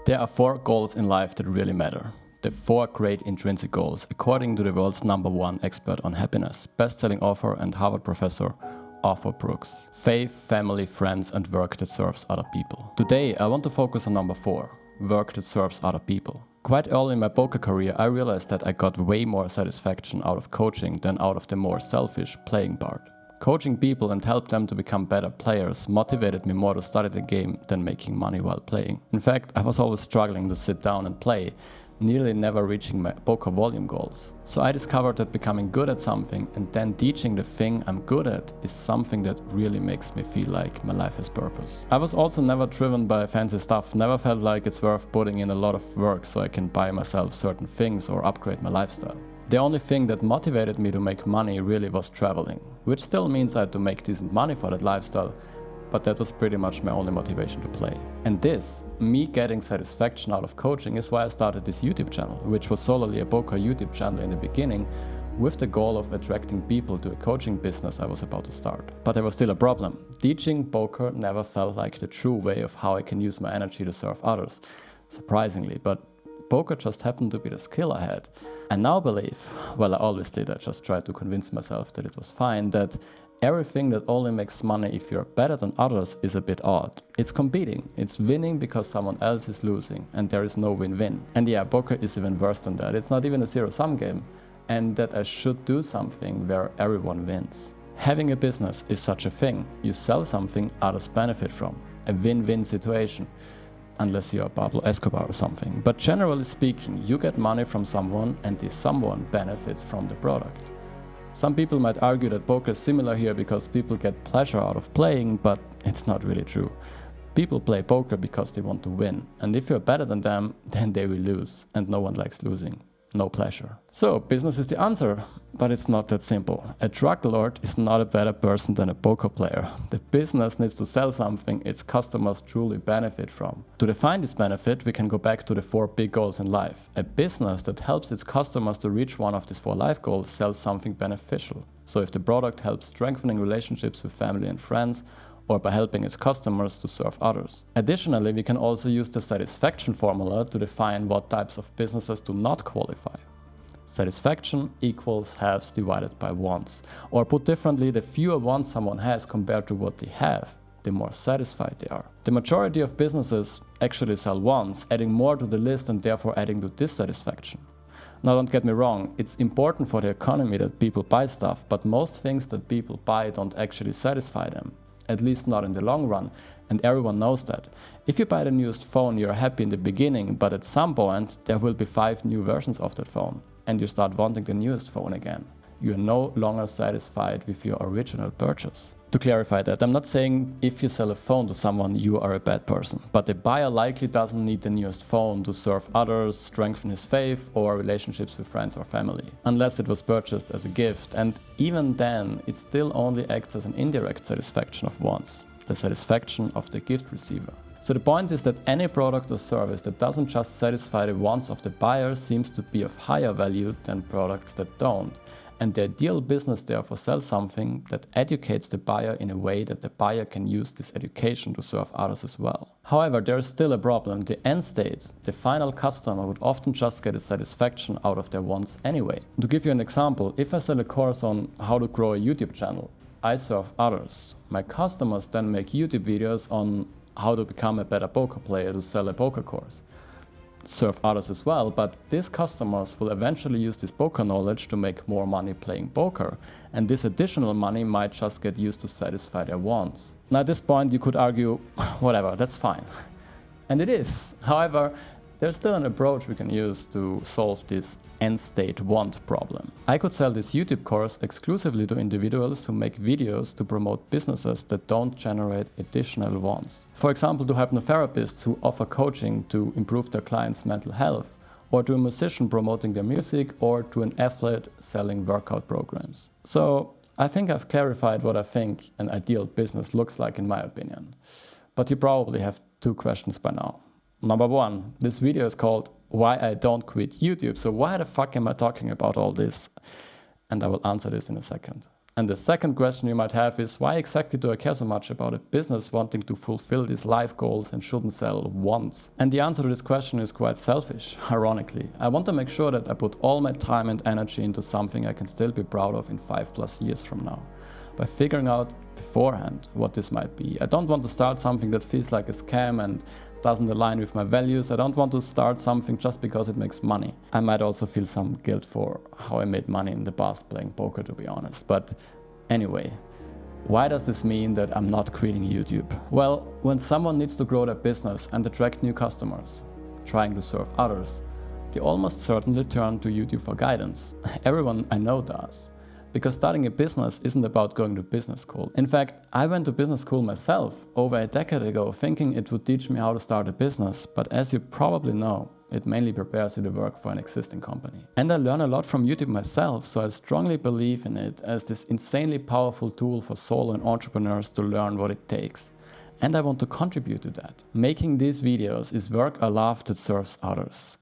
There are 4 goals in life that really matter. The 4 great intrinsic goals, according to the world's #1 expert on happiness, best-selling author and Harvard professor, Arthur Brooks. Faith, family, friends, and work that serves other people. Today, I want to focus on number 4, work that serves other people. Quite early in my poker career, I realized that I got way more satisfaction out of coaching than out of the more selfish playing part. Coaching people and help them to become better players motivated me more to study the game than making money while playing. In fact, I was always struggling to sit down and play, nearly never reaching my poker volume goals. So I discovered that becoming good at something and then teaching the thing I'm good at is something that really makes me feel like my life has purpose. I was also never driven by fancy stuff, never felt like it's worth putting in a lot of work so I can buy myself certain things or upgrade my lifestyle. The only thing that motivated me to make money really was traveling, which still means I had to make decent money for that lifestyle, but that was pretty much my only motivation to play. And this, me getting satisfaction out of coaching, is why I started this YouTube channel, which was solely a poker YouTube channel in the beginning, with the goal of attracting people to a coaching business I was about to start. But there was still a problem. Teaching poker never felt like the true way of how I can use my energy to serve others, surprisingly, but poker just happened to be the skill I had. I now believe, well, I always did, I just tried to convince myself that it was fine, that everything that only makes money if you're better than others is a bit odd. It's competing, it's winning because someone else is losing, and there is no win-win. And yeah, poker is even worse than that. It's not even a zero-sum game, and that I should do something where everyone wins. Having a business is such a thing. You sell something others benefit from. A win-win situation. Unless you're Pablo Escobar or something. But generally speaking, you get money from someone and this someone benefits from the product. Some people might argue that poker is similar here because people get pleasure out of playing, but it's not really true. People play poker because they want to win, and if you're better than them, then they will lose, and no one likes losing. No pleasure. So, business is the answer, but it's not that simple. A drug lord is not a better person than a poker player. The business needs to sell something its customers truly benefit from. To define this benefit, we can go back to the 4 big goals in life. A business that helps its customers to reach one of these 4 life goals sells something beneficial. So if the product helps strengthening relationships with family and friends, or by helping its customers to serve others. Additionally, we can also use the satisfaction formula to define what types of businesses do not qualify. Satisfaction equals halves divided by wants. Or put differently, the fewer wants someone has compared to what they have, the more satisfied they are. The majority of businesses actually sell wants, adding more to the list and therefore adding to dissatisfaction. Now don't get me wrong, it's important for the economy that people buy stuff, but most things that people buy don't actually satisfy them. At least not in the long run, and everyone knows that. If you buy the newest phone, you're happy in the beginning, but at some point there will be 5 new versions of that phone, and you start wanting the newest phone again. You are no longer satisfied with your original purchase. To clarify that, I'm not saying if you sell a phone to someone you are a bad person, but the buyer likely doesn't need the newest phone to serve others, strengthen his faith or relationships with friends or family, unless it was purchased as a gift, and even then it still only acts as an indirect satisfaction of wants, the satisfaction of the gift receiver. So the point is that any product or service that doesn't just satisfy the wants of the buyer seems to be of higher value than products that don't. And the ideal business therefore sells something that educates the buyer in a way that the buyer can use this education to serve others as well. However, there is still a problem. The end state, the final customer, would often just get a satisfaction out of their wants anyway. To give you an example, if I sell a course on how to grow a YouTube channel, I serve others. My customers then make YouTube videos on how to become a better poker player to sell a poker course. Serve others as well, but these customers will eventually use this poker knowledge to make more money playing poker, and this additional money might just get used to satisfy their wants. Now at this point you could argue, whatever, that's fine. And it is. However, there's still an approach we can use to solve this end-state want problem. I could sell this YouTube course exclusively to individuals who make videos to promote businesses that don't generate additional wants. For example, to hypnotherapists who offer coaching to improve their clients' mental health, or to a musician promoting their music, or to an athlete selling workout programs. So I think I've clarified what I think an ideal business looks like in my opinion. But you probably have 2 questions by now. Number 1, this video is called Why I Don't Quit YouTube. So why the fuck am I talking about all this? And I will answer this in a second. And the second question you might have is, why exactly do I care so much about a business wanting to fulfill these life goals and shouldn't sell once? And the answer to this question is quite selfish, ironically. I want to make sure that I put all my time and energy into something I can still be proud of in 5+ years from now. By figuring out beforehand what this might be. I don't want to start something that feels like a scam and doesn't align with my values. I don't want to start something just because it makes money. I might also feel some guilt for how I made money in the past playing poker, to be honest. But anyway, why does this mean that I'm not quitting YouTube? Well, when someone needs to grow their business and attract new customers, trying to serve others, they almost certainly turn to YouTube for guidance. Everyone I know does. Because starting a business isn't about going to business school. In fact, I went to business school myself over a decade ago, thinking it would teach me how to start a business, but as you probably know, it mainly prepares you to work for an existing company. And I learn a lot from YouTube myself, so I strongly believe in it as this insanely powerful tool for solo and entrepreneurs to learn what it takes. And I want to contribute to that. Making these videos is work I love that serves others.